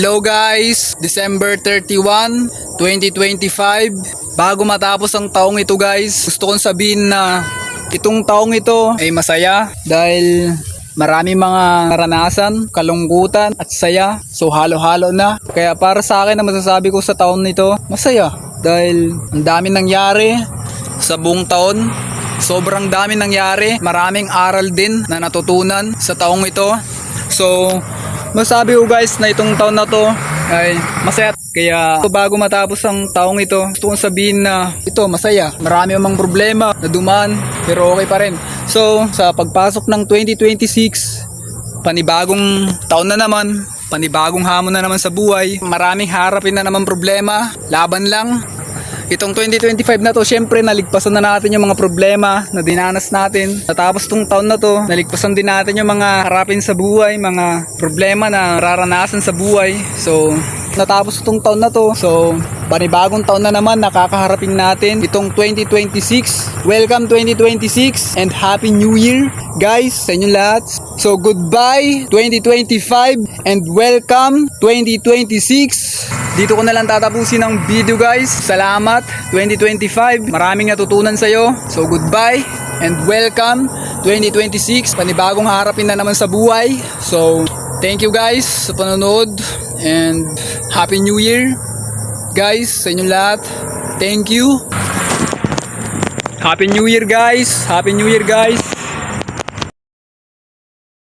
Hello guys, December 31, 2025. Bago matapos ang taong ito guys, gusto kong sabihin na itong taong ito ay masaya dahil marami mga naranasan, kalungkutan at saya. So halo-halo na. Kaya para sa akin na masasabi ko sa taon nito, masaya. Dahil ang dami nangyari sa buong taon. Sobrang dami nangyari. Maraming aral din na natutunan sa taong ito. So masabi ko guys na itong taon na to ay masaya. Kaya bago matapos ang taong ito, gusto kong sabihin na ito masaya. Marami namang problema na dumaan pero okay pa rin. So sa pagpasok ng 2026, panibagong taon na naman, panibagong hamon na naman sa buhay. Maraming harapin na naman problema, laban lang. Itong 2025 na to, syempre naligpasan na natin yung mga problema na dinanas natin. Natapos tong taon na to, naligpasan din natin yung mga harapin sa buhay, mga problema na nararanasan sa buhay. So natapos itong taon na to, so panibagong taon na naman nakakaharapin natin itong 2026. Welcome 2026 and Happy New Year guys sa inyo lahat. So goodbye 2025 and welcome 2026. Dito ko na lang tatapusin ang video guys. Salamat 2025. Maraming natutunan sa'yo. So goodbye and welcome 2026. Panibagong harapin na naman sa buhay. So thank you guys sa panonood and Happy New Year guys sa inyong lahat. Thank you. Happy New Year guys. Happy New Year guys.